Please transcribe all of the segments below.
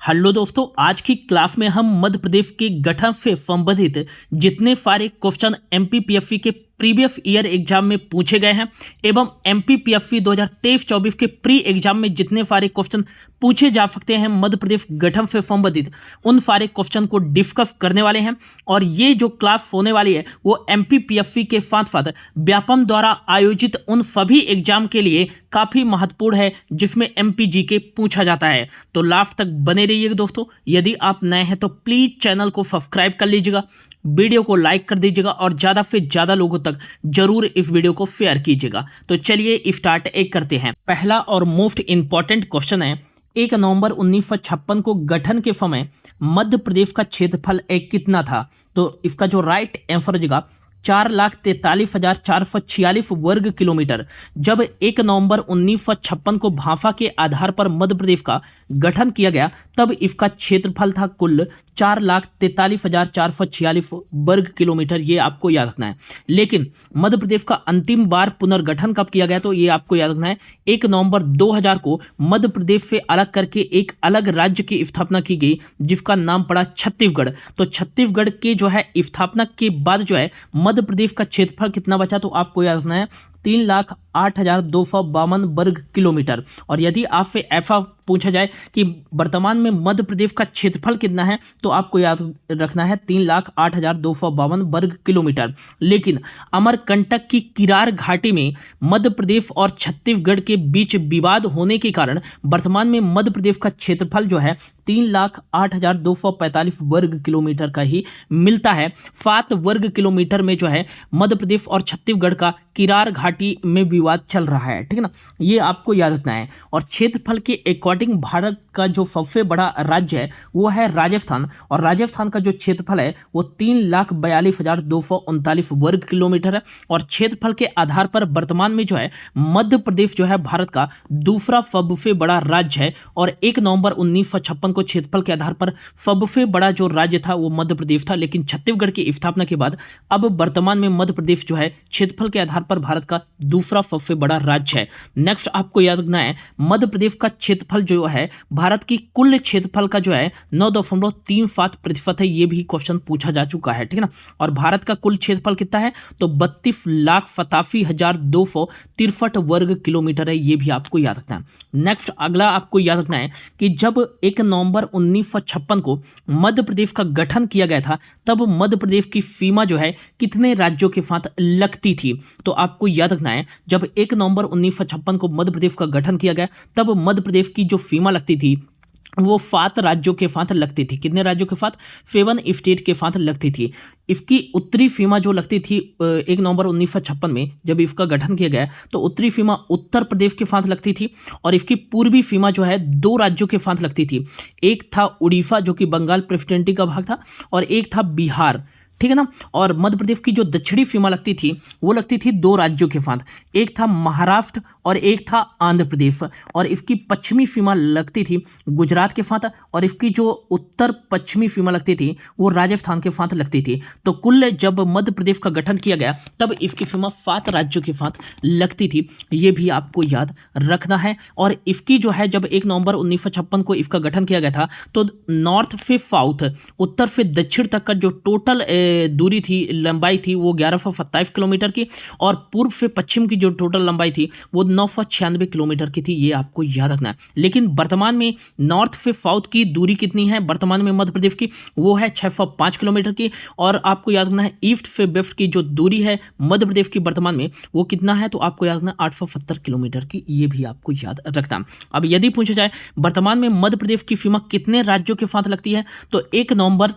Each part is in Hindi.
हेलो दोस्तों, आज की क्लास में हम मध्य प्रदेश के गठन से संबंधित जितने सारे क्वेश्चन एमपीपीएससी के प्रीवियस ईयर एग्जाम में पूछे गए हैं एवं एमपीपीएससी 2023-24 के प्री एग्जाम में जितने सारे क्वेश्चन पूछे जा सकते हैं मध्य प्रदेश गठन से संबंधित, उन सारे क्वेश्चन को डिस्कस करने वाले हैं। और ये जो क्लास होने वाली है वो एमपीपीएससी के साथ साथ व्यापम द्वारा आयोजित उन सभी एग्जाम के लिए काफ़ी महत्वपूर्ण है जिसमें एमपीजी के पूछा जाता है। तो लास्ट तक बने रहिएगा दोस्तों। यदि आप नए हैं तो प्लीज़ चैनल को सब्सक्राइब कर लीजिएगा, वीडियो को लाइक कर दीजिएगा और ज़्यादा से ज़्यादा लोगों तक जरूर इस वीडियो को शेयर कीजिएगा। तो चलिए स्टार्ट करते हैं। पहला और मोस्ट इंपॉर्टेंट क्वेश्चन है, 1 नवंबर 1956 को गठन के समय मध्य प्रदेश का क्षेत्रफल कितना था? तो इसका जो राइट आंसर हो जाएगा 4,43,446 वर्ग किलोमीटर। जब 1 नवंबर 1956 को भाषा के आधार पर मध्य प्रदेश का गठन किया गया तब इसका क्षेत्रफल था कुल 4,43,446 वर्ग किलोमीटर। ये आपको याद रखना है। लेकिन मध्य प्रदेश का अंतिम बार पुनर्गठन कब किया गया? तो ये आपको याद रखना है 1 नवंबर 2000 को मध्य प्रदेश से अलग करके एक अलग राज्य की स्थापना की गई जिसका नाम पड़ा छत्तीसगढ़। तो छत्तीसगढ़ के जो है स्थापना के बाद जो है मध्य प्रदेश का क्षेत्रफल कितना बचा? तो आपको याद रखना है 3,08,252 वर्ग किलोमीटर। और यदि आपसे ऐसा पूछा जाए कि वर्तमान में मध्य प्रदेश का क्षेत्रफल कितना है तो आपको याद रखना है 3,08,252 वर्ग किलोमीटर। लेकिन अमरकंटक की किरार घाटी में मध्य प्रदेश और छत्तीसगढ़ के बीच विवाद होने के कारण वर्तमान में मध्य प्रदेश का क्षेत्रफल जो है 3,08,245 वर्ग किलोमीटर का ही मिलता है। 7 वर्ग किलोमीटर में जो है मध्य प्रदेश और छत्तीसगढ़ का किरार घाटी में विवाद चल रहा है, ठीक है ना। ये आपको याद रखना है। और क्षेत्रफल के अकॉर्डिंग भारत का जो सबसे बड़ा राज्य है वो है राजस्थान, और राजस्थान का जो क्षेत्रफल है वो 3,42,239 वर्ग किलोमीटर है। और क्षेत्रफल के आधार पर वर्तमान में जो है मध्य प्रदेश जो है भारत का दूसरा सबसे बड़ा राज्य है। और 1 नवंबर 1956 को क्षेत्रफल के आधार पर सबसे बड़ा जो राज्य था वो मध्य प्रदेश था। लेकिन छत्तीसगढ़ की स्थापना के बाद अब वर्तमान में मध्य प्रदेश जो है क्षेत्रफल के आधार पर भारत का दूसरा सबसे बड़ा राज्य है। नेक्स्ट आपको याद रखना है मध्य प्रदेश का क्षेत्रफल जो है भारत की कुल क्षेत्रफल का जो है 9.37% है। ये भी क्वेश्चन पूछा जा चुका है, ठीक है ना। और भारत का कुल क्षेत्रफल कितना है? तो 32,87,263 वर्ग किलोमीटर है। ये भी आपको याद रखना है। नेक्स्ट अगला आपको याद रखना है कि जब 1 नवंबर 1956 को मध्य प्रदेश का गठन किया गया था तब मध्य प्रदेश की सीमा जो है कितने राज्यों के साथ लगती थी? तो आपको याद रखना है जब 1 नवंबर 1956 को मध्य प्रदेश का गठन किया गया तब मध्य प्रदेश की जो सीमा लगती थी वो 7 राज्यों के साथ लगती थी। कितने राज्यों के साथ? 7 स्टेट के साथ लगती थी। इसकी उत्तरी सीमा जो लगती थी 1 नवंबर 1956 में जब इसका गठन किया गया तो उत्तरी सीमा उत्तर प्रदेश के साथ लगती थी। और इसकी पूर्वी सीमा जो है 2 राज्यों के साथ लगती थी। एक था उड़ीसा जो कि बंगाल प्रेसिडेंसी का भाग था और एक था बिहार, ठीक है ना। और मध्य प्रदेश की जो दक्षिणी सीमा लगती थी वो लगती थी 2 राज्यों के साथ, एक था महाराष्ट्र और एक था आंध्र प्रदेश। और इसकी पश्चिमी सीमा लगती थी गुजरात के साथ और इसकी जो उत्तर पश्चिमी सीमा लगती थी वो राजस्थान के साथ लगती थी। तो कुल जब मध्य प्रदेश का गठन किया गया तब इसकी सीमा 7 राज्यों के साथ लगती थी। ये भी आपको याद रखना है। और इसकी जो है जब 1 नवंबर 1956 को इसका गठन किया गया था तो नॉर्थ से साउथ, उत्तर से दक्षिण तक का जो टोटल दूरी थी, लंबाई थी वो 1127 किलोमीटर की। और पूर्व से पश्चिम की जो टोटल लंबाई थी वो 996 किलोमीटर की थी। ये आपको याद रखना है। लेकिन वर्तमान में नॉर्थ से साउथ की दूरी कितनी है वर्तमान में मध्य प्रदेश की? वो है 605 किलोमीटर की। और आपको याद रखना है ईस्ट से वेस्ट की जो दूरी है मध्य प्रदेश की वर्तमान में वो कितना है? तो आपको याद रखना है 870 किलोमीटर की। ये भी आपको याद रखना। अब यदि पूछा जाए वर्तमान में मध्य प्रदेश की सीमा कितने राज्यों के साथ लगती है तो 1 नवंबर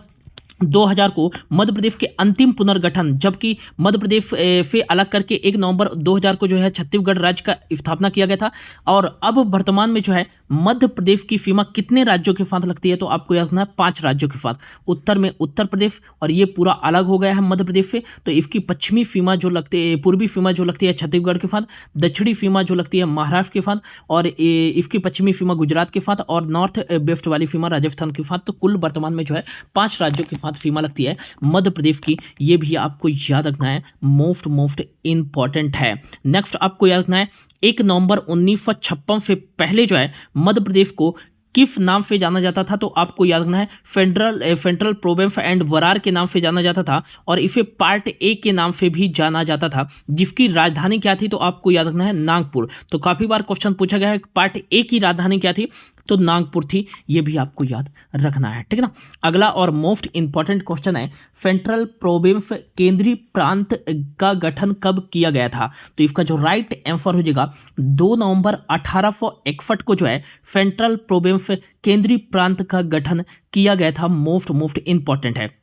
2000 को मध्य प्रदेश के अंतिम पुनर्गठन, जबकि मध्य प्रदेश से अलग करके 1 नवंबर 2000 को जो है छत्तीसगढ़ राज्य का स्थापना किया गया था। और अब वर्तमान में जो है मध्य प्रदेश की सीमा कितने राज्यों के साथ लगती है? तो आपको याद रखना है 5 राज्यों के साथ। उत्तर में उत्तर प्रदेश और ये पूरा अलग हो गया है मध्य प्रदेश से। तो इसकी पश्चिमी सीमा जो लगती है, पूर्वी सीमा जो लगती है छत्तीसगढ़ के साथ, दक्षिणी सीमा जो लगती है महाराष्ट्र के साथ और इसकी पश्चिमी सीमा गुजरात के साथ और नॉर्थ वेस्ट वाली सीमा राजस्थान के साथ। तो कुल वर्तमान में जो है 5 राज्यों के साथ सीमा लगती है मध्य प्रदेश की। ये भी आपको याद रखना है, मोस्ट इंपॉर्टेंट है। नेक्स्ट आपको याद रखना है 1 नवंबर 1956 से पहले जो है मध्य प्रदेश को किस नाम से जाना जाता था, तो आपको याद रखना है फेंट्रल प्रोविंस एंड बरार के नाम से जाना जाता था, और इसे पार्ट ए के नाम से भी जाना जाता था, जिसकी राजधानी क्या थी, तो आपको याद रखना है नागपुर। तो काफी बार क्वेश्चन पूछा गया है पार्ट ए की राजधानी क्या थी, तो नागपुर थी, ये भी आपको याद रखना है, ठीक है ना। अगला और मोस्ट इंपॉर्टेंट क्वेश्चन है, सेंट्रल प्रोविंस केंद्रीय प्रांत का गठन कब किया गया था, तो इसका जो राइट आंसर हो जाएगा 2 नवंबर 1861 को जो है सेंट्रल प्रोविंस केंद्रीय प्रांत का गठन किया गया था। मोस्ट इंपॉर्टेंट है।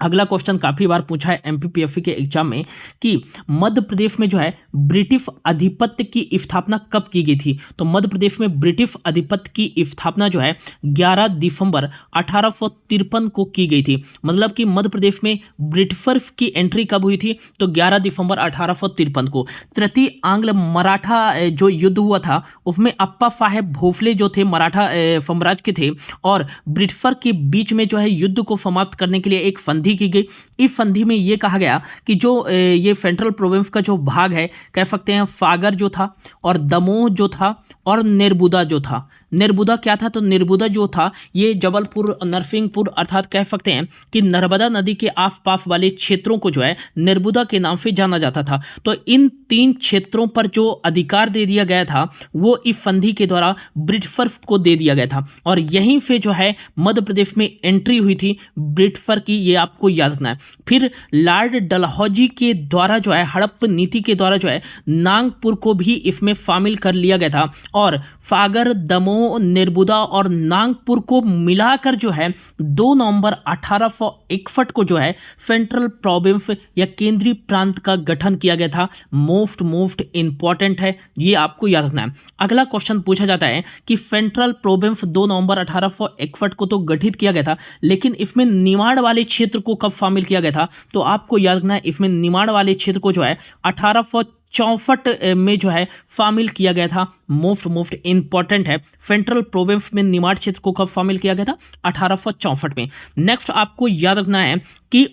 अगला क्वेश्चन काफी बार पूछा है एमपीपीएससी के एग्जाम में कि मध्य प्रदेश में जो है ब्रिटिश आधिपत्य की स्थापना कब की गई थी, तो मध्य प्रदेश में ब्रिटिश आधिपत्य की स्थापना जो है 11 दिसंबर 1853 को की गई थी। मतलब कि मध्य प्रदेश में ब्रिटिशर्स की एंट्री कब हुई थी, तो 11 दिसंबर 1853 को। तृतीय आंग्ल मराठा जो युद्ध हुआ था उसमें अप्पा साहेब भोसले जो थे मराठा साम्राज्य के थे, और ब्रिटिशर के बीच में जो है युद्ध को समाप्त करने के लिए एक संधि की गई। इस संधि में यह कहा गया कि जो ये सेंट्रल प्रोविंस का जो भाग है, कह सकते हैं सागर जो था और दमोह जो था और नेरबुदा जो था। नेरबुदा क्या था, तो नेरबुदा जो था ये जबलपुर नरसिंहपुर अर्थात कह सकते हैं कि नर्मदा नदी के आसपास वाले क्षेत्रों को जो है नेरबुदा के नाम से जाना जाता था। तो इन 3 क्षेत्रों पर जो अधिकार दे दिया गया था वो इस संधि के द्वारा ब्रिटिशर्स को दे दिया गया था, और यहीं से जो है मध्य प्रदेश में एंट्री हुई थी ब्रिटिशर की, ये आपको याद रखना है। फिर लॉर्ड डलहौजी के द्वारा जो है हड़प्पा नीति के द्वारा जो है नागपुर को भी इसमें शामिल कर लिया गया था, और सागर दमोह नेरबुदा और नागपुर को मिलाकर जो है 2 नवंबर 1861 को जो है सेंट्रल प्रोविंस या केंद्रीय प्रांत का गठन किया गया था। मोस्ट इंपॉर्टेंट है, ये आपको याद रखना है। अगला क्वेश्चन पूछा जाता है कि सेंट्रल प्रोविंस 2 नवंबर 1861 को तो गठित किया गया था, लेकिन इसमें निमाड़ वाले क्षेत्र को कब शामिल किया गया था, तो आपको याद रखना है इसमें निमाड़ वाले क्षेत्र को जो है 1864 में जो है शामिल किया गया था। मोस्ट इंपॉर्टेंट है, सेंट्रल प्रोविंस में निमाड़ क्षेत्र को कब शामिल किया गया था, 1864 में। नेक्स्ट आपको याद रखना है कि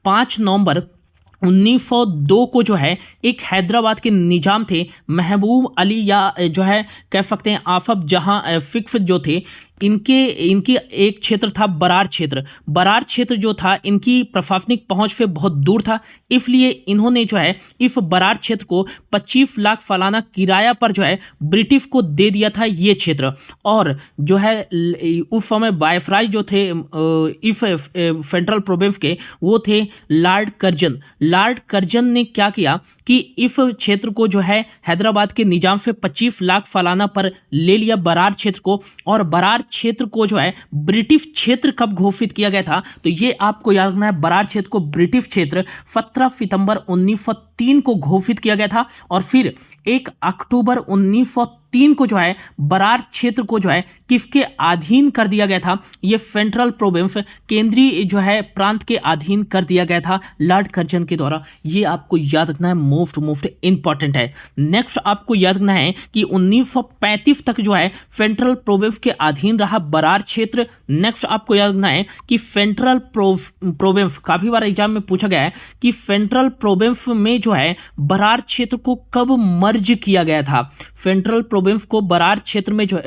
5 नवंबर 1902 को जो है एक हैदराबाद के निजाम थे महबूब अली या जो है कह सकते हैं आफब जहां फिक्स जो थे, इनके एक क्षेत्र था बरार क्षेत्र। बरार क्षेत्र जो था इनकी प्रशासनिक पहुंच से बहुत दूर था, इसलिए इन्होंने जो है इस बरार क्षेत्र को 25 लाख सालाना किराया पर जो है ब्रिटिश को दे दिया था ये क्षेत्र। और जो है उस समय वायसराय जो थे इस सेंट्रल प्रोविंस के वो थे लॉर्ड कर्जन। लॉर्ड कर्जन ने क्या किया कि इस क्षेत्र को जो है हैदराबाद के निजाम से 25 लाख सालाना पर ले लिया बरार क्षेत्र को, और बरार क्षेत्र को जो है ब्रिटिश क्षेत्र कब घोषित किया गया था, तो ये आपको याद रखना है बरार क्षेत्र को ब्रिटिश क्षेत्र 17 सितंबर 1903 को घोषित किया गया था, और फिर 1 अक्टूबर 1903 को जो है बरार क्षेत्र को जो है किसके अधीन कर दिया गया था, ये सेंट्रल प्रोविंस केंद्रीय जो है प्रांत के अधीन कर दिया गया था लॉर्ड कर्जन के द्वारा। ये आपको याद रखना है, मोस्ट इंपॉर्टेंट है। नेक्स्ट आपको याद रखना है कि 1935 तक जो है सेंट्रल प्रोविंस के अधीन रहा बरार क्षेत्र। नेक्स्ट आपको याद रखना है कि सेंट्रल प्रोविंस काफी बार एग्जाम में पूछा गया है कि सेंट्रल प्रोविंस में जो है बरार क्षेत्र को कब मर्ज किया गया था। सेंट्रल प्रोविंस को बरार क्षेत्र में जो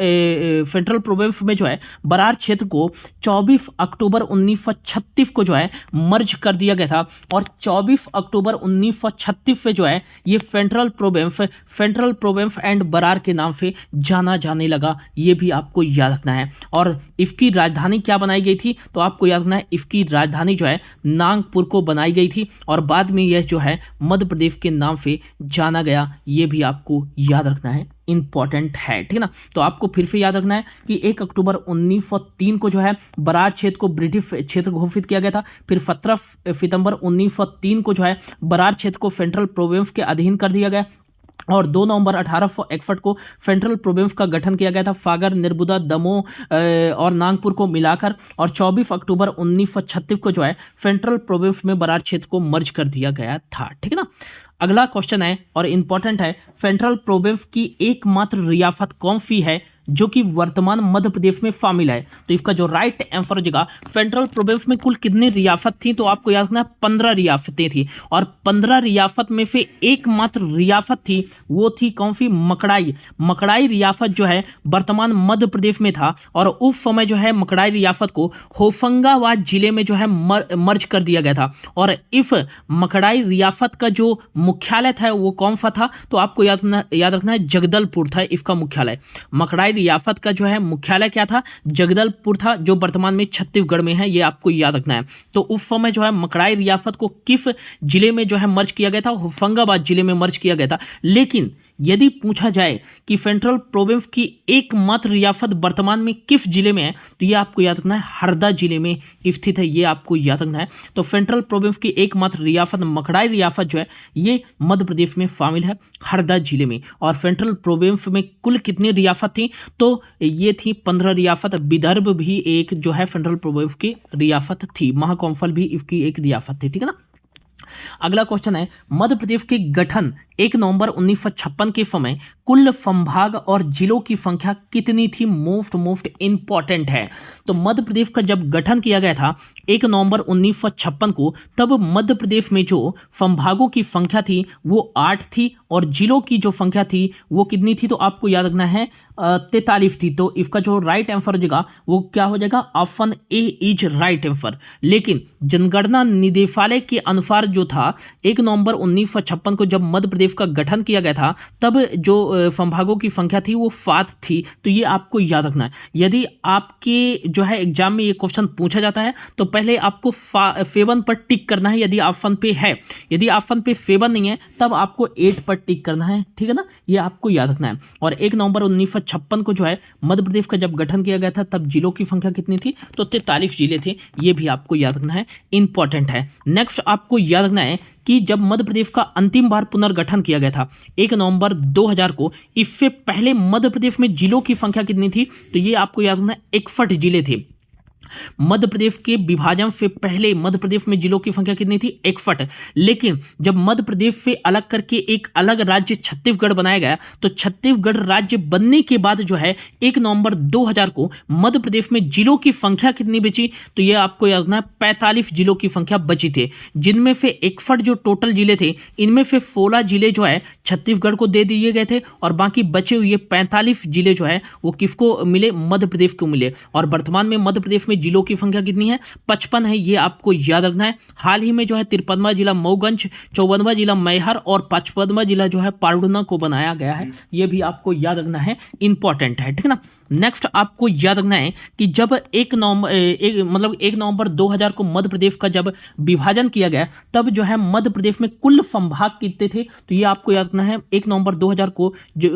सेंट्रल प्रोविंस में जो है बरार क्षेत्र को 24 अक्टूबर 1936 को जो है मर्ज कर दिया गया था, और 24 अक्टूबर 1936 से जो है ये सेंट्रल प्रोविंस एंड बरार के नाम से जाना जाने लगा। ये भी आपको याद रखना है। और इसकी राजधानी क्या बनाई गई थी, तो आपको याद रखना है इसकी राजधानी जो है नागपुर को बनाई गई थी, और बाद में यह जो है मध्य प्रदेश के नाम से जाना गया। ये भी आपको याद रखना है, इंपॉर्टेंट है, ठीक है ना। तो आपको फिर से याद रखना है कि 1 अक्टूबर 1903 को जो है बरार क्षेत्र को ब्रिटिश क्षेत्र घोषित किया गया था, फिर 17 सितंबर 1903 को जो है बरार क्षेत्र को सेंट्रल प्रोविंस के अधीन कर दिया गया, और 2 नवंबर 1861 को सेंट्रल प्रोविंस का गठन किया गया था सागर नेरबुदा दमोह और नागपुर को मिलाकर, और 24 अक्टूबर 1936 को जो है सेंट्रल प्रोविंस में बरार क्षेत्र को मर्ज कर दिया गया था, ठीक है ना। अगला क्वेश्चन है और इंपॉर्टेंट है, सेंट्रल प्रोविंस की एकमात्र रियासत कौन सी है, जो कि वर्तमान मध्य प्रदेश में शामिल है। तो इसका जो राइट आंसर हो जाएगा, सेंट्रल प्रोविंस में कुल कितनी रियासत थी, तो आपको याद रखना है 15 रियासतें थी, और 15 रियासत में से एकमात्र रियासत थी वो थी कौन सी, मकड़ाई। मकड़ाई रियासत जो है वर्तमान मध्य प्रदेश में था, और उस समय जो है मकड़ाई रियासत को होशंगाबाद जिले में जो है मर्ज कर दिया गया था। और इस मकड़ाई रियासत का जो मुख्यालय था वो कौन सा था, तो आपको याद रखना है जगदलपुर था इसका मुख्यालय। मकड़ाई रियासत का जो है मुख्यालय क्या था, जगदलपुर था, जो वर्तमान में छत्तीसगढ़ में है, ये आपको याद रखना है। तो उस समय जो है मकड़ाई रियासत को किस जिले में जो है मर्ज किया गया था, होशंगाबाद जिले में मर्ज किया गया था। लेकिन यदि पूछा जाए कि सेंट्रल प्रोविंस की एकमात्र रियासत वर्तमान में किस जिले में है, तो ये आपको याद रखना है हरदा जिले में स्थित है, ये आपको याद रखना है। तो सेंट्रल प्रोविंस की एकमात्र रियासत मकड़ाई रियासत जो है ये मध्य प्रदेश में शामिल है, हरदा जिले में। और सेंट्रल प्रोविंस में कुल कितनी रियासत थी, तो ये थी 15 रियासत। विदर्भ भी एक जो है सेंट्रल प्रोविंस की रियासत थी, महाकौंसल भी इसकी एक रियासत थी, ठीक है ना। अगला क्वेश्चन है, मध्य प्रदेश के गठन 1 नवंबर 1956 के समय कुल संभाग और जिलों की संख्या कितनी थी, मोस्ट इंपॉर्टेंट है। तो मध्य प्रदेश का जब गठन किया गया था 1 नवंबर 1956 को, तब मध्य प्रदेश में जो संभागों की संख्या थी वो 8 थी, और जिलों की जो संख्या थी वो कितनी थी, तो आपको याद रखना है 43 थी। तो इसका जो राइट आंसर हो जाएगा वो क्या हो जाएगा, option A is right answer. लेकिन जनगणना निदेशालय के अनुसार जो था 1 नवंबर 1956 को जब मध्य प्रदेश का गठन किया गया था, तब जो संभागों की संख्या थी वो 7 थी। तो ये आपको याद रखना है। यदि आपके जो है एग्जाम में ये क्वेश्चन पूछा जाता है तो पहले आपको 7 पर टिक करना है यदि ऑप्शन पे है, यदि ऑप्शन पे 7 नहीं है तब आपको 8 पर टिक करना है, ठीक है ना, ये आपको याद रखना है। और 1 नवंबर 1956 को जो है मध्य प्रदेश का जब गठन किया गया था तब जिलों की संख्या कितनी थी, तो 43 जिले थे, ये भी आपको याद रखना है, इंपॉर्टेंट है। नेक्स्ट आपको याद रखना है कि जब मध्य प्रदेश का अंतिम बार पुनर्गठन किया गया था 1 नवंबर 2000 को, इससे पहले मध्य प्रदेश में जिलों की संख्या कितनी थी, तो ये आपको याद रखना है 61 जिले थे। मध्य प्रदेश के विभाजन से पहले मध्य प्रदेश में जिलों की संख्या कितनी थी, 61। लेकिन जब मध्य प्रदेश से अलग करके एक अलग राज्य छत्तीसगढ़ बनाया गया, तो छत्तीसगढ़ राज्य बनने के बाद जो है 1 नवंबर 2000 को मध्य प्रदेश में जिलों की संख्या कितनी बची, तो ये आपको याद रखना है 45 जिलों की संख्या बची थे, जिनमें से 61 जो टोटल जिले थे इनमें से 16 जिले जो है छत्तीसगढ़ को दे दिए गए थे, और बाकी बचे हुए 45 जिले जो है वो किसको मिले, मध्य प्रदेश को मिले। और वर्तमान में मध्य प्रदेश में जिलों की संख्या कितनी है, 55 है, ये आपको याद रखना है। हाल ही में जो है 53वां जिला मऊगंज, 54वां जिला मैहर और 55वां जिला जो है पारडुना को बनाया गया है, ये भी आपको याद रखना है, इंपॉर्टेंट है, ठीक है ना। नेक्स्ट आपको याद रखना है कि जब 1 नवंबर 2000 को मध्य प्रदेश का जब विभाजन किया गया, तब जो है मध्य प्रदेश में कुल संभाग कितने थे, तो ये आपको याद रखना है 1 नवंबर 2000 को, जो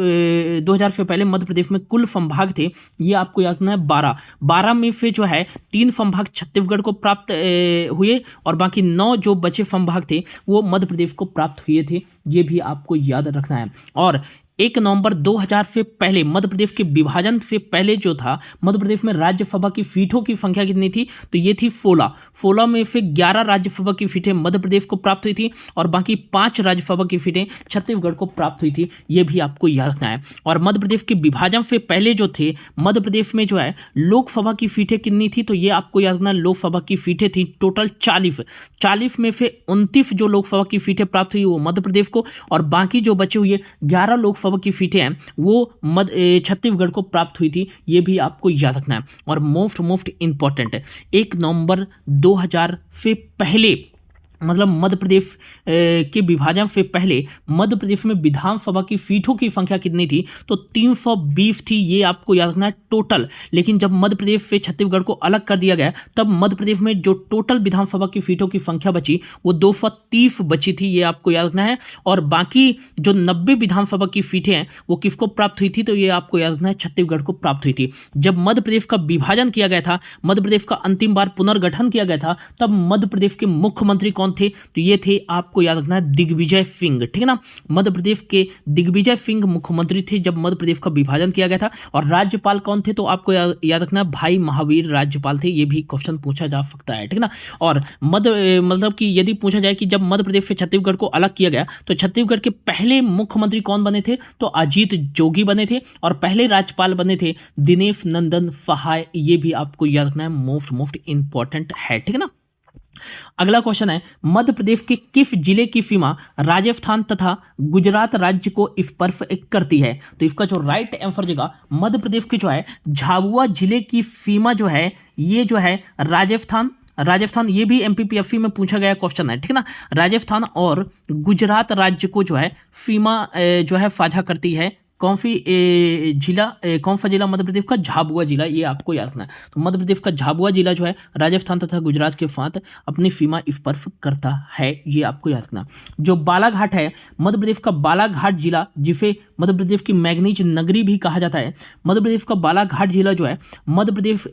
2000 से पहले मध्य प्रदेश में कुल संभाग थे, ये आपको याद रखना है 12 में से जो है 3 संभाग छत्तीसगढ़ को प्राप्त हुए, और बाकी 9 जो बचे संभाग थे वो मध्य प्रदेश को प्राप्त हुए थे, ये भी आपको याद रखना है। और 1 नवंबर 2000 से पहले मध्य प्रदेश के विभाजन से पहले जो था मध्य प्रदेश में राज्यसभा की सीटों की संख्या कितनी थी, तो ये थी 16 में से 11 राज्यसभा की सीटें मध्य प्रदेश को प्राप्त हुई थी, और बाकी 5 राज्यसभा की सीटें छत्तीसगढ़ को प्राप्त हुई थी, ये भी आपको याद रखना है। और मध्य प्रदेश के विभाजन से पहले जो थे मध्य प्रदेश में जो है लोकसभा की सीटें कितनी थी, तो ये आपको याद रखना है, लोकसभा की सीटें थी टोटल 40 में से 29 जो लोकसभा की सीटें प्राप्त हुई वो मध्य प्रदेश को, और बाकी जो बचे हुए 11 लोकसभा की सीटें हैं वो छत्तीसगढ़ को प्राप्त हुई थी, ये भी आपको याद रखना है। और मोस्ट इंपॉर्टेंट है, 1 नवंबर 2000 से पहले मतलब मध्य प्रदेश के विभाजन से पहले मध्य प्रदेश में विधानसभा की सीटों की संख्या कितनी थी, तो 320 थी, ये आपको याद रखना है टोटल। लेकिन जब मध्य प्रदेश से छत्तीसगढ़ को अलग कर दिया गया तब मध्य प्रदेश में जो टोटल विधानसभा की सीटों की संख्या बची वो 230 बची थी, ये आपको याद रखना है। और बाकी जो 90 विधानसभा की सीटें हैं वो किसको प्राप्त हुई थी, तो ये आपको याद रखना है छत्तीसगढ़ को प्राप्त हुई थी। जब मध्य प्रदेश का विभाजन किया गया था, मध्य प्रदेश का अंतिम बार पुनर्गठन किया गया था, तब मध्य प्रदेश के मुख्यमंत्री कौन कौन थे? तो ये थे, आपको याद रखना है, दिग्विजय सिंह, ठीक है ना। मध्य प्रदेश के दिग्विजय सिंह मुख्यमंत्री थे जब मध्य प्रदेश का विभाजन किया गया था। और राज्यपाल कौन थे? तो आपको याद रखना है, भाई महावीर राज्यपाल थे। ये भी क्वेश्चन पूछा जा सकता है, ठीक है ना। और मतलब कि यदि पूछा जाए कि जब मध्य प्रदेश से छत्तीसगढ़ को अलग किया गया तो छत्तीसगढ़ के पहले मुख्यमंत्री कौन बने थे? तो अजीत जोगी बने थे। और पहले राज्यपाल बने थे दिनेश नंदन सहाय। ये भी आपको याद रखना है, मोस्ट इंपॉर्टेंट है, ठीक है ना। अगला क्वेश्चन है, मध्य प्रदेश के किस जिले की सीमा राजस्थान तथा गुजरात राज्य को स्पर्श करती है? तो इसका जो राइट आंसर देगा, मध्य प्रदेश के जो है झाबुआ जिले की सीमा जो है, ये जो है राजस्थान, ये भी एमपीपीएससी में पूछा गया क्वेश्चन है, ठीक है ना। राजस्थान और गुजरात राज्य को जो है सीमा जो है साझा करती है कौन सा जिला? मध्य प्रदेश का झाबुआ जिला, ये आपको याद रखना है। तो मध्य प्रदेश का झाबुआ जिला जो है राजस्थान तथा गुजरात के साथ अपनी सीमा स्पर्श करता है, ये आपको याद रखना। जो बालाघाट है, मध्य प्रदेश का बालाघाट जिला, जिसे मध्य प्रदेश की मैग्नीज नगरी भी कहा जाता है, मध्य प्रदेश का बालाघाट जिला जो है, मध्य प्रदेश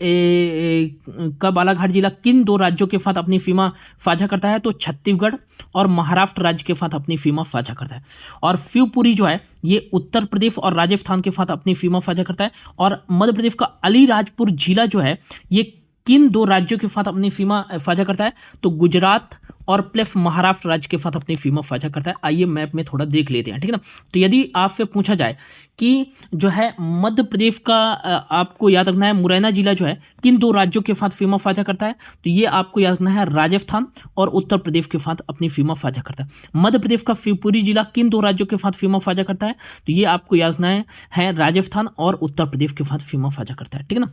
का बालाघाट जिला किन दो राज्यों के साथ अपनी सीमा साझा करता है? तो छत्तीसगढ़ और महाराष्ट्र राज्य के साथ अपनी सीमा साझा करता है। और शिवपुरी जो है, ये उत्तर प्रदेश और राजस्थान के साथ अपनी सीमा साझा करता है। और मध्य प्रदेश का अलीराजपुर जिला जो है, ये किन दो राज्यों के साथ अपनी सीमा साझा करता है? तो गुजरात और प्लस महाराष्ट्र राज्य के साथ अपनी सीमा साझा करता है। आइए मैप में थोड़ा देख लेते हैं, ठीक है ना। तो यदि आपसे पूछा जाए कि जो है मध्य प्रदेश का, आपको याद रखना है, मुरैना जिला जो है किन दो राज्यों के साथ सीमा साझा करता है? तो ये आपको याद रखना है, राजस्थान और उत्तर प्रदेश के साथ अपनी सीमा साझा करता है। मध्य प्रदेश का शिवपुरी जिला किन दो राज्यों के साथ सीमा साझा करता है? तो ये आपको याद रखना है राजस्थान और उत्तर प्रदेश के साथ सीमा साझा करता है, ठीक है ना।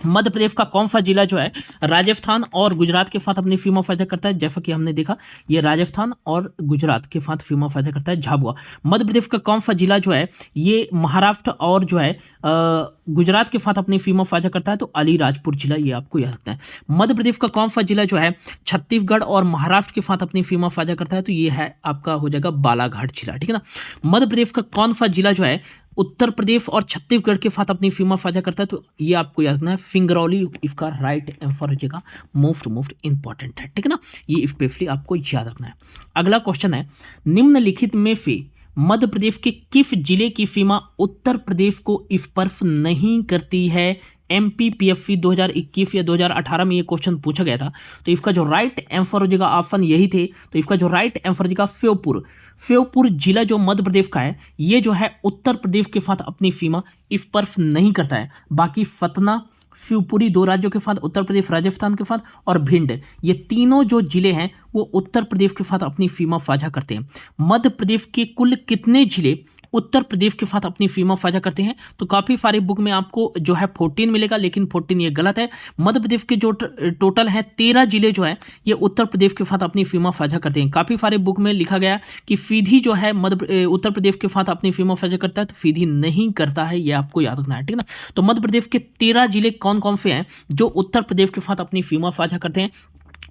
मध्य प्रदेश का कौन सा जिला जो है राजस्थान और गुजरात के साथ अपनी सीमा साझा करता है? जैसा कि हमने देखा, ये राजस्थान और गुजरात के साथ सीमा साझा करता है, झाबुआ। मध्य प्रदेश का कौन सा जिला जो है, ये महाराष्ट्र और जो है गुजरात के साथ अपनी सीमा साझा करता है? तो अलीराजपुर जिला, ये आपको याद रखना है। मध्य प्रदेश का कौन सा जिला जो है छत्तीसगढ़ और महाराष्ट्र के साथ अपनी सीमा साझा करता है? तो ये है आपका हो जाएगा बालाघाट जिला, ठीक है ना। मध्य प्रदेश का कौन सा जिला जो है उत्तर प्रदेश और छत्तीसगढ़ के साथ अपनी सीमा साझा करता है? तो ये आपको याद रखना है, सिंगरौली इसका राइट आंसर हो जाएगा। मोस्ट इंपॉर्टेंट है, ठीक है ना। ये स्पेशली आपको याद रखना है। अगला क्वेश्चन है, निम्नलिखित में से मध्य प्रदेश के किस जिले की सीमा उत्तर प्रदेश को स्पर्श नहीं करती है? एमपीपीएससी 2021 या 2018 में ये क्वेश्चन पूछा गया था। तो इसका जो राइट आंसर हो जाएगा, ऑप्शन यही थे, तो इसका जो राइट आंसर हो जाएगा श्योपुर जिला जो मध्य प्रदेश का है, ये जो है उत्तर प्रदेश के साथ अपनी सीमा स्पर्श नहीं करता है। बाकी सतना, शिवपुरी दो राज्यों के साथ, उत्तर प्रदेश राजस्थान के साथ, और भिंड, ये तीनों जो जिले हैं वो उत्तर प्रदेश के साथ अपनी सीमा साझा करते हैं। मध्य प्रदेश के कुल कितने जिले उत्तर प्रदेश के साथ अपनी सीमा साझा करते हैं? तो काफ़ी सारे बुक में आपको जो है 14 मिलेगा, लेकिन 14 ये गलत है। मध्य प्रदेश के जो टोटल है 13 जिले जो है ये उत्तर प्रदेश के साथ अपनी सीमा साझा करते हैं। काफ़ी सारे बुक में लिखा गया कि सीधी जो है उत्तर प्रदेश के साथ अपनी सीमा साझा करता है, तो सीधी नहीं करता है, ये आपको याद रखना है, ठीक है ना। तो मध्य प्रदेश के 13 जिले कौन कौन से हैं जो उत्तर प्रदेश के साथ अपनी सीमा साझा करते हैं?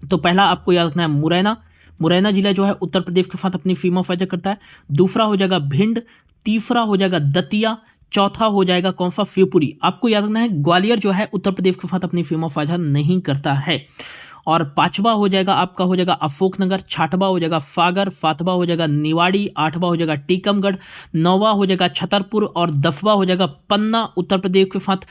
तो पहला आपको याद रखना है मुरैना जिला जो है उत्तर प्रदेश के साथ अपनी सीमा साझा करता है। दूसरा हो जाएगा भिंड, तीसरा हो जाएगा दतिया, चौथा हो जाएगा कौन सा? शिवपुरी। आपको याद रखना है ग्वालियर जो है उत्तर प्रदेश के साथ अपनी सीमा साझा नहीं करता है। और पांचवा हो जाएगा आपका हो जाएगा अशोकनगर, छठवा हो जाएगा सागर, सातवां हो जाएगा निवाड़ी, आठवां हो जाएगा टीकमगढ़, नौवां हो जाएगा छतरपुर और 10वां हो जाएगा पन्ना, उत्तर प्रदेश के साथ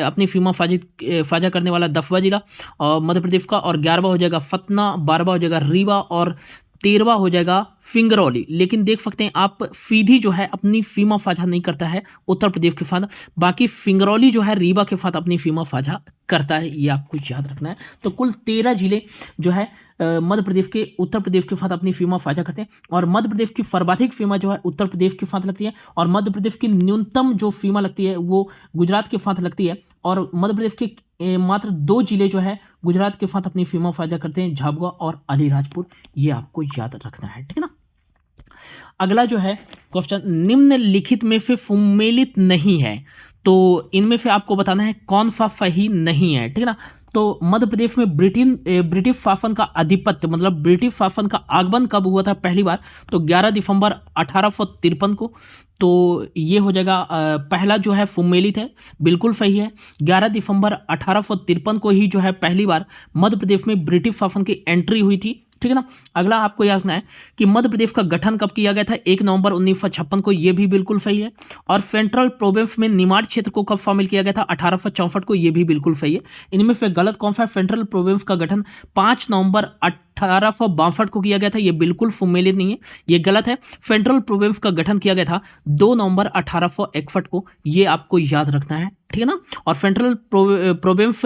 अपनी सीमा साझा करने वाला 10वां जिला और मध्य प्रदेश का। और 11वां हो जाएगा सतना, 12वां हो जाएगा रीवा और 13वां हो जाएगा सिंगरौली। लेकिन देख सकते हैं आप, सीधी जो है अपनी सीमा साझा नहीं करता है उत्तर प्रदेश के साथ, बाकी सिंगरौली जो है रीवा के साथ अपनी सीमा साझा करता है, ये आपको याद रखना है। तो कुल 13 जिले जो है मध्य प्रदेश के उत्तर प्रदेश के साथ अपनी सीमा साझा करते हैं। और मध्य प्रदेश की सर्वाधिक सीमा जो है उत्तर प्रदेश के साथ लगती है, और मध्य प्रदेश की न्यूनतम जो सीमा लगती है वो गुजरात के साथ लगती है। और मध्य प्रदेश के मात्र 2 जिले जो है गुजरात के साथ अपनी सीमा साझा करते हैं, झाबुआ और अलीराजपुर, ये आपको याद रखना है, ठीक है ना। अगला जो है क्वेश्चन, निम्नलिखित में से सम्मिलित नहीं है, तो इनमें से आपको बताना है कौन सा सही नहीं है, ठीक है ना। तो मध्य प्रदेश में ब्रिटिश शासन का आधिपत्य, मतलब ब्रिटिश शासन का आगमन कब हुआ था पहली बार? तो 11 दिसंबर 1853 को। तो ये हो जाएगा पहला जो है सम्मिलित है, बिल्कुल सही है। 11 दिसंबर 1853 को ही जो है पहली बार मध्य प्रदेश में ब्रिटिश शासन की एंट्री हुई थी, ठीक है ना। अगला आपको याद रखना है कि मध्य प्रदेश का गठन कब किया गया था, 1 नवंबर 1956 को, ये भी बिल्कुल सही है। और सेंट्रल प्रोविंस में निमाड़ क्षेत्र को कब शामिल किया गया था, 1864 को, ये भी बिल्कुल सही है। इनमें से गलत कौन सा है, सेंट्रल प्रोविंस का गठन 5 नवंबर 1862 को किया गया था, ये बिल्कुल सुमेलित नहीं है, ये गलत है। सेंट्रल प्रोविंस का गठन किया गया था 2 नवंबर 1861 को, ये आपको याद रखना है, ठीक है ना। और सेंट्रल प्रोविंस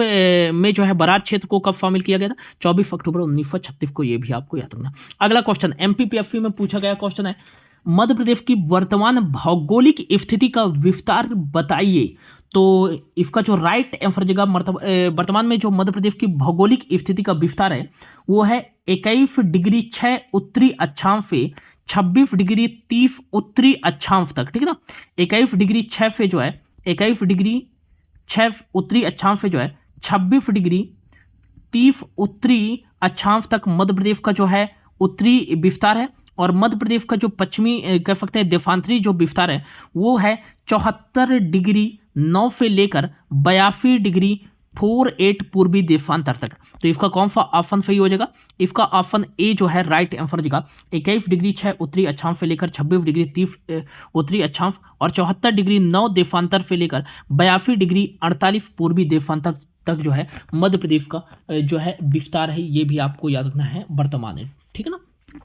में जो है बरार क्षेत्र को कब शामिल किया गया था, 24 अक्टूबर 1936 को, ये भी आपको याद रखना। अगला क्वेश्चन एमपीपीएससी में पूछा गया क्वेश्चन है, मध्य प्रदेश की वर्तमान भौगोलिक स्थिति का विस्तार बताइए। तो इसका जो राइट आंसर जगह वर्तमान में जो मध्य प्रदेश की भौगोलिक स्थिति का विस्तार है वो है 21 डिग्री 6 उत्तरी अक्षांश से 26 डिग्री 30 उत्तरी अक्षांश तक, ठीक है ना। 21 डिग्री 6 से जो है 21 डिग्री 6 उत्तरी अक्षांश से जो है 26 डिग्री 30 उत्तरी अक्षांश तक मध्य प्रदेश का जो है उत्तरी विस्तार है। और मध्य प्रदेश का जो पश्चिमी कह सकते हैं देशांतरी जो विस्तार है वो है 74 डिग्री 9 से लेकर 82 डिग्री 48 पूर्वी देशांतर तक। तो इसका कौन सा ऑप्शन सही हो जाएगा, इसका ऑप्शन ए जो है राइट आंसर जगह 21 डिग्री 6 उत्तरी अक्षांश से लेकर 26 डिग्री 30 उत्तरी अक्षांश और 74 डिग्री 9 देशांतर से लेकर 82 डिग्री 48 पूर्वी देशांतर तक जो है मध्य प्रदेश का जो है विस्तार है, ये भी आपको याद रखना है वर्तमान में, ठीक है ना।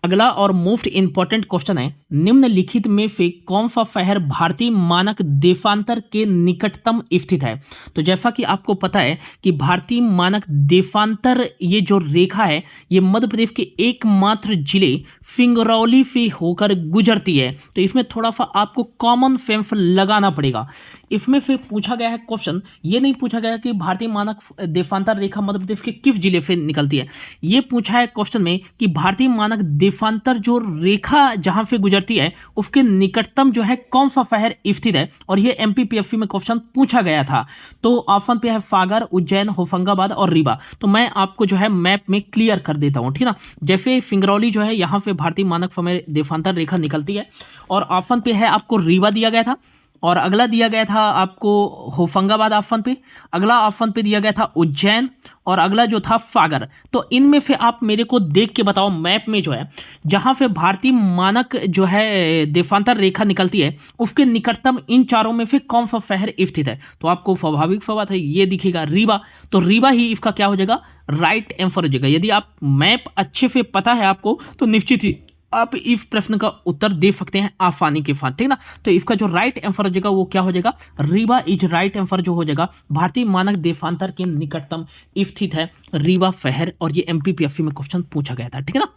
अगला और मोस्ट इंपॉर्टेंट क्वेश्चन है, निम्नलिखित में से कौन सा शहर भारतीय मानक देशांतर के निकटतम स्थित है। तो जैसा कि आपको पता है कि भारतीय मानक देशांतर ये जो रेखा है ये मध्य प्रदेश के एकमात्र जिले सिंगरौली से होकर गुजरती है। तो इसमें थोड़ा सा आपको कॉमन सेंस लगाना पड़ेगा। इसमें फिर पूछा गया है क्वेश्चन, ये नहीं पूछा गया कि भारतीय मानक देशांतर रेखा मध्य प्रदेश के किस जिले से निकलती है, ये पूछा है क्वेश्चन में कि भारतीय मानक देशांतर जो रेखा जहां से गुजरती है उसके निकटतम जो है कौन सा शहर स्थित है। और ये एमपीपीएससी में क्वेश्चन पूछा गया था। तो ऑप्शन पे है सागर, उज्जैन, होशंगाबाद और रीवा। तो मैं आपको जो है मैप में क्लियर कर देता हूं, ठीक है ना। जैसे सिंगरौली जो है यहां से भारतीय मानक समय देशांतर रेखा निकलती है और ऑप्शन पे है आपको रीवा दिया गया था और अगला दिया गया था आपको होशंगाबाद ऑप्शन पे, अगला ऑप्शन पे दिया गया था उज्जैन और अगला जो था सागर। तो इनमें से आप मेरे को देख के बताओ मैप में जो है जहां से भारतीय मानक जो है देशांतर रेखा निकलती है उसके निकटतम इन चारों में से कौन सा शहर स्थित है। तो आपको स्वाभाविक सा बात है ये दिखेगा रीवा। तो रीवा ही इसका क्या हो जाएगा, राइट आंसर हो जाएगा। यदि आप मैप अच्छे से पता है आपको तो निश्चित ही आप इस प्रश्न का उत्तर दे सकते हैं आसानी के साथ, ठीक ना। तो इसका जो राइट आंसर हो जाएगा वो क्या हो जाएगा, रीवा इज राइट आंसर जो हो जाएगा। भारतीय मानक देशांतर के निकटतम स्थित है रीवा शहर और ये एमपीपीएससी में क्वेश्चन पूछा गया था, ठीक है ना।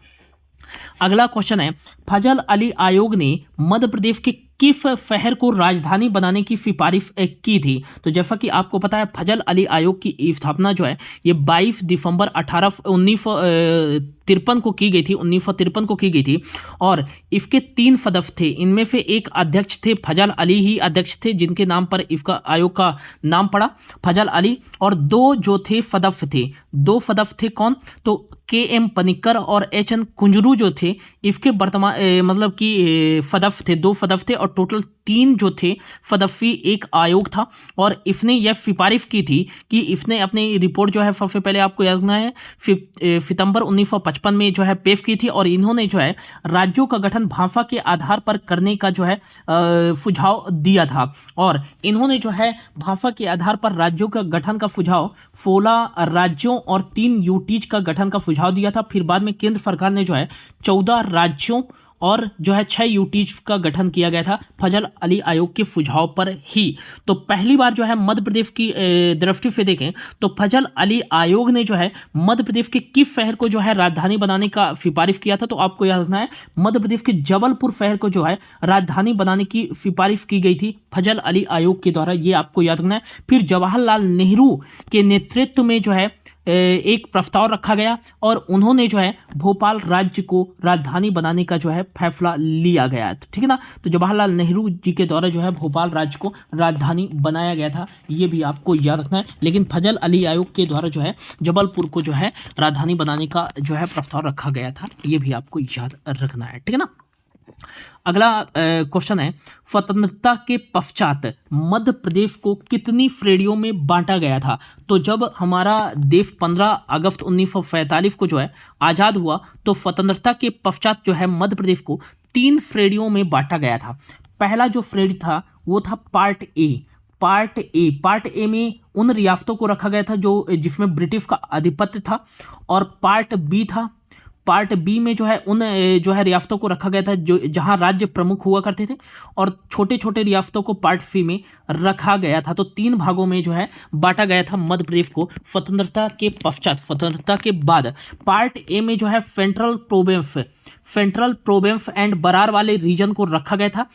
अगला क्वेश्चन है, फजल अली आयोग ने मध्य प्रदेश के किस शहर को राजधानी बनाने की सिफारिश की थी। तो जैसा कि आपको पता है फजल अली आयोग की स्थापना जो है ये 22 दिसंबर 1953 को की गई थी, 1953 को की गई थी। और इसके 3 सदस्य थे, इनमें से एक अध्यक्ष थे, फजल अली ही अध्यक्ष थे जिनके नाम पर इसका आयोग का नाम पड़ा फजल अली। और 2 जो थे सदस्य थे, 2 सदस्य थे कौन, तो के.एम. पनिक्कर और एच.एन. कुंजरू जो थे इसके वर्तमान मतलब कि सदस्य थे, 2 सदस्य थे और टोटल 3 जो थे सदस्यीय एक आयोग था। और इसने यह सिफारिश की थी कि इसने अपनी रिपोर्ट जो है सबसे पहले आपको याद रखना है सितंबर 1955 में जो है पेश की थी। और इन्होंने जो है राज्यों का गठन भाषा के आधार पर करने का जो है सुझाव दिया था। और इन्होंने जो है भाषा के आधार पर राज्यों का गठन का सुझाव 16 राज्यों और 3 यूटीज का गठन का सुझाव दिया था। फिर बाद में केंद्र सरकार ने जो है 14 राज्यों और जो है 6 यूटीज का गठन किया गया था फजल अली आयोग के सुझाव पर ही। तो पहली बार जो है मध्य प्रदेश की दृष्टि से देखें तो फजल अली आयोग ने जो है मध्य प्रदेश के किस शहर को जो है राजधानी बनाने का सिफारिश किया था। तो आपको याद रखना है मध्य प्रदेश के जबलपुर शहर को जो है राजधानी बनाने की सिफारिश की गई थी फजल अली आयोग के द्वारा, ये आपको याद रखना है। फिर जवाहरलाल नेहरू के नेतृत्व में जो है एक प्रस्ताव रखा गया और उन्होंने जो है भोपाल राज्य को राजधानी बनाने का जो है फैसला लिया गया, ठीक है ना। तो जवाहरलाल नेहरू जी के द्वारा जो है भोपाल राज्य को राजधानी बनाया गया था, ये भी आपको याद रखना है। लेकिन फजल अली आयोग के द्वारा जो है जबलपुर को जो है राजधानी बनाने का जो है प्रस्ताव रखा गया था, ये भी आपको याद रखना है, ठीक है ना। अगला क्वेश्चन है, स्वतंत्रता के पश्चात मध्य प्रदेश को कितनी श्रेणियों में बांटा गया था? तो जब हमारा देश 15 अगस्त 1945 को जो है आज़ाद हुआ, तो स्वतंत्रता के पश्चात जो है मध्य प्रदेश को 3 श्रेणियों में बांटा गया था। पहला जो श्रेणी था वो था पार्ट ए। पार्ट ए में उन रियासतों को रखा गया था जो जिसमें ब्रिटिश का आधिपत्य था, और पार्ट बी था। पार्ट बी में जो है उन जो है रियासतों को रखा गया था जो जहां राज्य प्रमुख हुआ करते थे, और छोटे छोटे रियासतों को पार्ट सी में रखा गया था। तो 3 भागों में जो है बांटा गया था मध्य प्रदेश को स्वतंत्रता के पश्चात, स्वतंत्रता के बाद। पार्ट ए में जो है सेंट्रल प्रोविंस एंड बरार वाले रीजन को रखा गया था,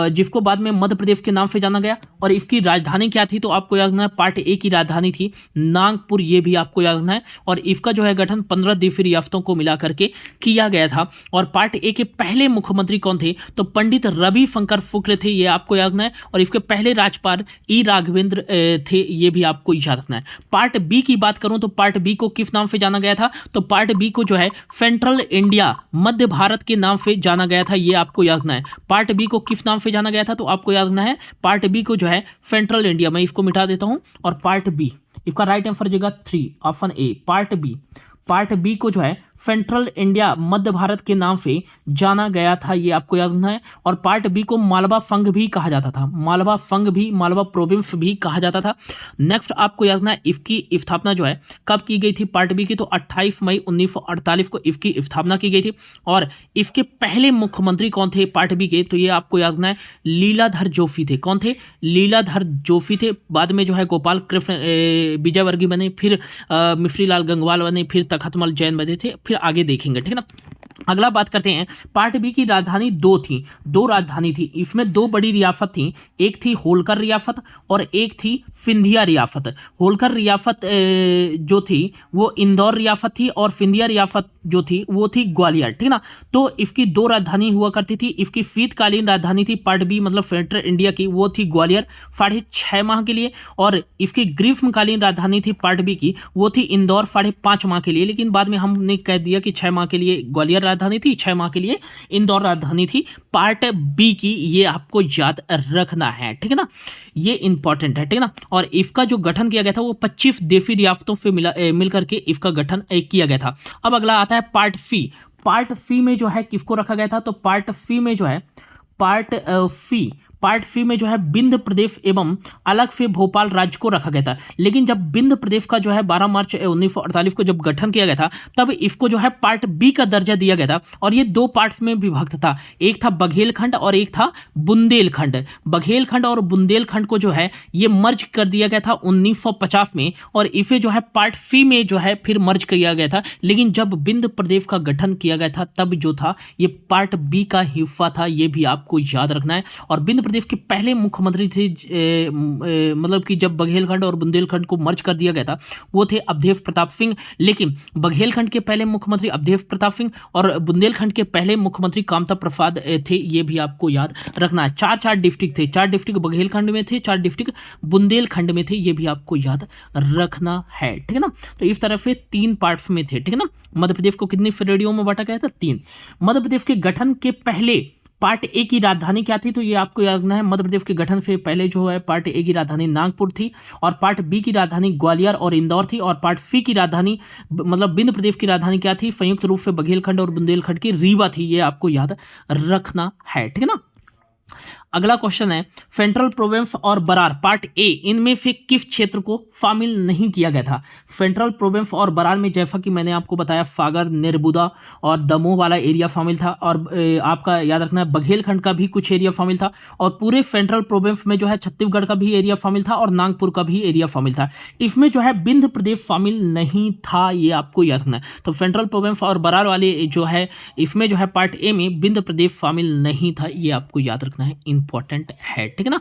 जिसको बाद में मध्य प्रदेश के नाम से जाना गया। और इसकी राजधानी क्या थी? तो आपको याद रखना है, पार्ट ए की राजधानी थी नागपुर, ये भी आपको याद रखना है। और इसका जो है गठन 15 देशी रियासतों को मिला करके किया गया था। और पार्ट ए के पहले मुख्यमंत्री कौन थे? तो पंडित रवि शंकर शुक्ल थे, ये आपको याद रखना है। और इसके पहले राज्यपाल ई राघवेंद्र थे, ये भी आपको याद रखना है। पार्ट बी की बात करूं तो पार्ट बी को किस नाम से जाना गया था? तो पार्ट बी को जो है सेंट्रल इंडिया, मध्य भारत के नाम से जाना गया था, ये आपको याद रखना है। पार्ट बी को किस नाम से जाना गया था? तो आपको याद रखना है पार्ट बी को जो है सेंट्रल इंडिया। मैं इसको मिटा देता हूं, और पार्ट बी इसका राइट आंसर हो जाएगा 3, ऑप्शन ए पार्ट बी को जो है सेंट्रल इंडिया, मध्य भारत के नाम से जाना गया था, ये आपको याद रखना है। और पार्ट बी को मालवा संघ भी कहा जाता था, मालवा प्रोविंस भी कहा जाता था। नेक्स्ट आपको याद रखना है, इसकी स्थापना जो है कब की गई थी पार्ट बी की? तो 28 मई 1948 को इसकी स्थापना की गई थी। और इसके पहले मुख्यमंत्री कौन थे पार्ट बी के? तो ये आपको याद रखना है, लीलाधर जोशी थे। कौन थे? लीलाधर जोशी थे। बाद में जो है गोपाल कृष्ण विजयवर्गीय बने, फिर मिश्रीलाल गंगवाल बने, फिर तखतमल जैन बने थे, फिर आगे देखेंगे, ठीक है ना। अगला बात करते हैं, पार्ट बी की राजधानी दो राजधानी थी। इसमें 2 बड़ी रियासत थी, एक थी होलकर रियासत और एक थी सिंधिया रियासत। होलकर रियासत जो थी वो इंदौर रियासत थी, और सिंधिया रियासत जो थी वो थी ग्वालियर, ठीक ना। तो इसकी 2 राजधानी हुआ करती थी। इसकी शीतकालीन राजधानी थी पार्ट बी, मतलब सेंट्रल इंडिया की, वो थी ग्वालियर 6.5 माह के लिए। और इसकी ग्रीष्मकालीन राजधानी थी पार्ट बी की, वो थी इंदौर 5.5 माह के लिए। लेकिन बाद में हमने कह दिया कि 6 माह के लिए ग्वालियर राजधानी थी, 6 माह के लिए इंदौर राजधानी थी पार्ट बी की, ये आपको याद रखना है, ठीक है ना। ये इंपॉर्टेंट है, ठीक है ना। और इसका जो गठन किया गया था वो 25 देशी रियासतों से मिल करके इसका गठन किया गया था। अब अगला आता है पार्ट सी में जो है किसको रखा गया था? तो पार्ट सी में जो है पार्ट सी में जो है विंध्य प्रदेश एवं अलग से भोपाल राज्य को रखा गया था। लेकिन जब विंध्य प्रदेश का जो है 12 मार्च 1948 को जब गठन किया गया था, तब इसको जो है पार्ट बी का दर्जा दिया गया था, और ये 2 पार्ट्स में विभक्त था। एक था बघेलखंड और एक था बुंदेलखंड। बघेलखंड और बुंदेलखंड को जो है ये मर्ज कर दिया गया था 1950 में, और इसे जो है पार्ट सी में जो है फिर मर्ज किया गया था। लेकिन जब विंध्य प्रदेश का गठन किया गया था तब जो था ये पार्ट बी का हिस्सा था, ये भी आपको याद रखना है। और विंध्य प्रदेश के पहले मुख्यमंत्री थे, मतलब कि जब बघेलखंड और बुंदेलखंड को मर्ज कर दिया गया था वो थे अवधेश प्रताप सिंह। लेकिन बघेलखंड के पहले मुख्यमंत्री अवधेश प्रताप सिंह और बुंदेलखंड के पहले मुख्यमंत्री कामता प्रसाद थे, ये भी आपको याद रखना है। 4 डिस्ट्रिक्ट थे, 4 डिस्ट्रिक्ट बघेलखंड में थे, 4 डिस्ट्रिक्ट बुंदेलखंड में थे, ये भी आपको याद रखना है, ठीक है ना। तो इस तरह से 3 पार्ट्स में थे, ठीक है ना। मध्य प्रदेश को कितनी श्रेणियों में बांटा गया था? 3। मध्य प्रदेश के गठन के पहले पार्ट ए की राजधानी क्या थी? तो ये आपको याद रखना है, मध्य प्रदेश के गठन से पहले जो है पार्ट ए की राजधानी नागपुर थी, और पार्ट बी की राजधानी ग्वालियर और इंदौर थी, और पार्ट सी की राजधानी मतलब विंध्य प्रदेश की राजधानी क्या थी? संयुक्त रूप से बघेलखंड और बुंदेलखंड की रीवा थी, ये आपको याद रखना है, ठीक है ना। अगला क्वेश्चन है, सेंट्रल प्रोविंस और बरार पार्ट ए, इनमें से किस क्षेत्र को शामिल नहीं किया गया था? सेंट्रल प्रोविंस और बरार में जैसा कि मैंने आपको बताया सागर, निर्बुदा और दमोह वाला एरिया शामिल था, और आपका याद रखना है बघेलखंड का भी कुछ एरिया शामिल था, और पूरे सेंट्रल प्रोविंस में जो है छत्तीसगढ़ का भी एरिया शामिल था और नागपुर का भी एरिया शामिल था। इसमें जो है विंध्य प्रदेश शामिल नहीं था, ये आपको याद रखना है। तो सेंट्रल प्रोविंस और बरार वाले जो है इसमें जो है पार्ट ए में विंध्य प्रदेश शामिल नहीं था, ये आपको याद रखना है, इंपॉर्टेंट है, ठीक है ना।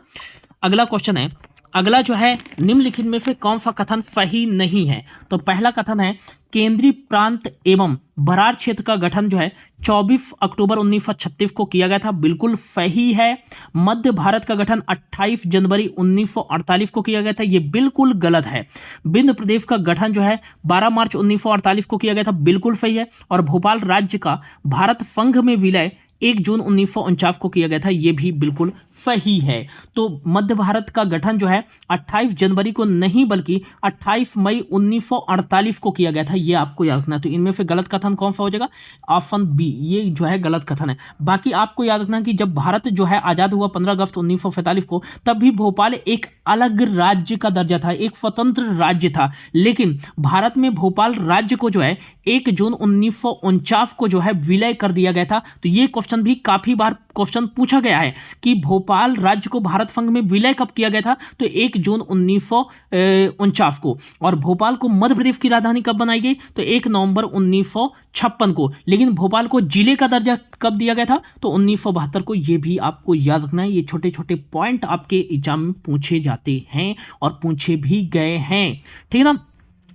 अगला क्वेश्चन है, अगला जो है निम्नलिखित में से कौन सा कथन सही नहीं है? तो पहला कथन है, केंद्रीय प्रांत एवं बरार क्षेत्र का गठन जो है 24 अक्टूबर 1936 को किया गया था, बिल्कुल सही है। मध्य भारत का गठन 28 जनवरी 1948 को किया गया था, ये बिल्कुल गलत है। विंध्य प्रदेश का गठन जो है 12 मार्च 1948 को किया गया था, बिल्कुल सही है। और भोपाल राज्य का भारत संघ में विलय 1 जून 1949 को किया गया था, ये भी बिल्कुल सही है। तो मध्य भारत का गठन जो है 28 जनवरी को नहीं बल्कि 28 मई 1948 को किया गया था, ये आपको याद रखना है। तो इनमें से गलत कथन कौन सा हो जाएगा? ऑप्शन बी, ये जो है गलत कथन है। बाकी आपको याद रखना कि जब भारत जो है आजाद हुआ 15 अगस्त 1945 को, तब भी भोपाल एक अलग राज्य का दर्जा था, एक स्वतंत्र राज्य था। लेकिन भारत में भोपाल राज्य को जो है 1 जून 1949 को जो है विलय कर दिया गया था। तो ये क्वेश्चन भी काफी बार क्वेश्चन पूछा गया है कि भोपाल राज्य को भारत संघ में विलय कब किया गया था? तो 1 जून 1949 को। और भोपाल को मध्य प्रदेश की राजधानी कब बनाई गई? तो 1 नवंबर 1956 को। लेकिन भोपाल को जिले का दर्जा कब दिया गया था? तो 1972 को। ये भी आपको याद रखना है, ये छोटे छोटे पॉइंट आपके एग्जाम में पूछे जाते हैं और पूछे भी गए हैं, ठीक है ना।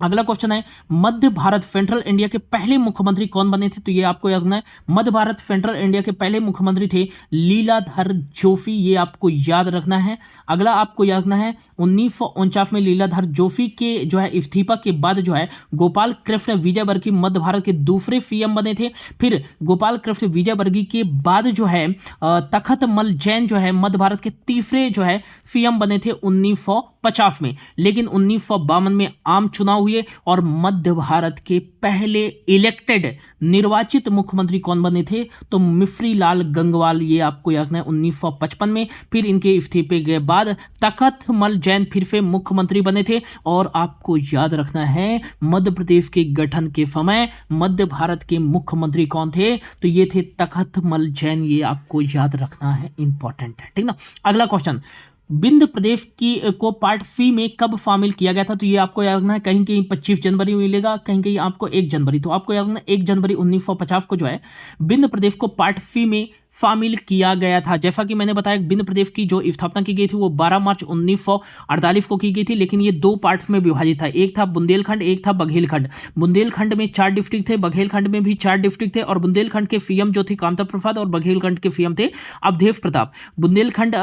अगला क्वेश्चन है, मध्य भारत सेंट्रल इंडिया के पहले मुख्यमंत्री कौन बने थे? तो ये आपको याद रखना है, मध्य भारत सेंट्रल इंडिया के पहले मुख्यमंत्री थे लीलाधर जोशी, ये आपको याद रखना है। अगला आपको याद रखना है 1949 में लीलाधर जोशी के जो है इस्तीफा के बाद जो है गोपाल कृष्ण विजयवर्गीय मध्य भारत के दूसरे सीएम बने थे। फिर गोपाल कृष्ण विजयवर्गीय के बाद जो है तखत मल जैन जो है मध्य भारत के तीसरे जो है सीएम बने थे 1950 में। लेकिन 1952 में आम चुनाव हुए और मध्य भारत के पहले इलेक्टेड निर्वाचित मुख्यमंत्री कौन बने थे? तो मिश्री लाल गंगवाल, ये आपको याद रखना है 1955 में। फिर इनके इस्तीफे के बाद तखत मल जैन फिर से मुख्यमंत्री बने थे। और आपको याद रखना है मध्य प्रदेश के गठन के समय मध्य भारत के मुख्यमंत्री कौन थे? तो ये थे तखत मल जैन, ये आपको याद रखना है, इंपॉर्टेंट है, ठीक ना। अगला क्वेश्चन, विंध्य प्रदेश की को पार्ट सी में कब शामिल किया गया था? तो ये आपको याद रखना है, कहीं कहीं 25 जनवरी में मिलेगा, कहीं कहीं आपको 1 जनवरी। तो आपको याद रखना 1 जनवरी 1950 को जो है विंध्य प्रदेश को पार्ट सी में शामिल किया गया था। जैसा कि मैंने बताया विंध्य प्रदेश की जो स्थापना की गई थी वो 12 मार्च 1948 को की गई थी। लेकिन ये 2 पार्ट्स में विभाजित था, एक था बुंदेलखंड, एक था बघेलखंड। बुंदेलखंड में 4 डिस्ट्रिक्ट थे, बघेलखंड में भी 4 डिस्ट्रिक्ट थे। और बुंदेलखंड के सीएम जो थे कामता प्रसाद और बघेलखंड के सीएम थे अवधेश प्रताप। बुंदेलखंड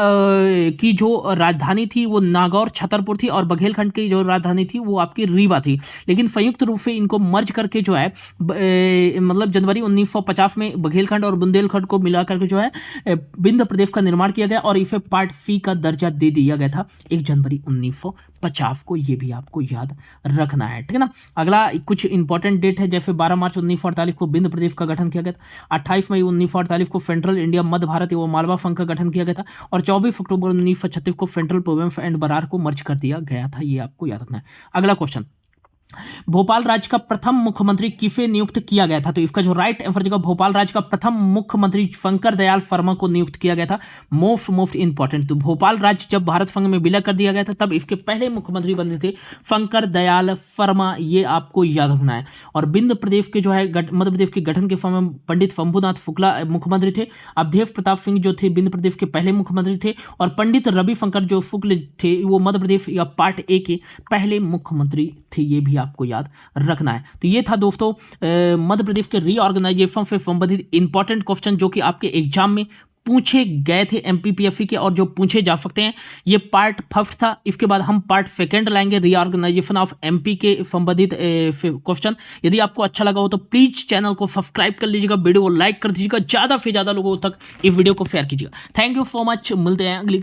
की जो राजधानी थी वो नागौर छतरपुर थी और बघेलखंड की जो राजधानी थी वो आपकी रीवा थी। लेकिन संयुक्त रूप से इनको मर्ज करके जो है मतलब जनवरी 1950 में बघेलखंड और बुंदेलखंड को मिलाकर जो है विंध्य प्रदेश का निर्माण किया गया और इसे पार्ट सी का दर्जा दे दिया गया था 1 जनवरी 1950 को। ये भी आपको याद रखना है, ठीक है ना। अगला कुछ इंपॉर्टेंट डेट है, जैसे 12 मार्च 1948 को विंध्य प्रदेश का गठन किया गया था। 28 मई 1948 को सेंट्रल इंडिया मध्य भारत एवं मालवा संघ का गठन किया गया था। और 24 अक्टूबर 1936 को सेंट्रल प्रोविंस एंड बरार को मर्ज कर दिया गया था। ये आपको याद रखना है। अगला क्वेश्चन, भोपाल राज्य का प्रथम मुख्यमंत्री किसे नियुक्त किया गया था? तो इसका जो राइट आंसर जगह भोपाल राज्य का प्रथम मुख्यमंत्री शंकर दयाल शर्मा को नियुक्त किया गया था। मोस्ट इंपॉर्टेंट, तो भोपाल राज्य जब भारत संघ में विलय कर दिया गया था तब इसके पहले मुख्यमंत्री बने थे शंकर दयाल शर्मा, ये आपको याद रखना है। और विंध्य प्रदेश के जो है मध्य प्रदेश के गठन के समय पंडित शंभुनाथ शुक्ला मुख्यमंत्री थे। अवधेश प्रताप सिंह जो थे विंध्य प्रदेश के पहले मुख्यमंत्री थे। और पंडित रविशंकर जो शुक्ल थे वो मध्य प्रदेश या पार्ट ए के पहले मुख्यमंत्री थे। ये भी आपको याद रखना है। तो ये था दोस्तों मध्य प्रदेश के रीऑर्गेनाइजेशन से संबंधित इंपॉर्टेंट क्वेश्चन जो कि आपके एग्जाम में पूछे गए थे एमपीपीएससी के और जो पूछे जा सकते हैं। ये पार्ट फर्स्ट था। इसके बाद हम पार्ट सेकंड लाएंगे रीऑर्गेनाइजेशन ऑफ एमपी के संबंधित क्वेश्चन। यदि आपको अच्छा लगा हो तो प्लीज चैनल को सब्सक्राइब कर लीजिएगा, वीडियो को लाइक कर दीजिएगा, ज्यादा से ज्यादा लोगों तक इस वीडियो को शेयर कीजिएगा। थैंक यू सो मच, मिलते हैं अगली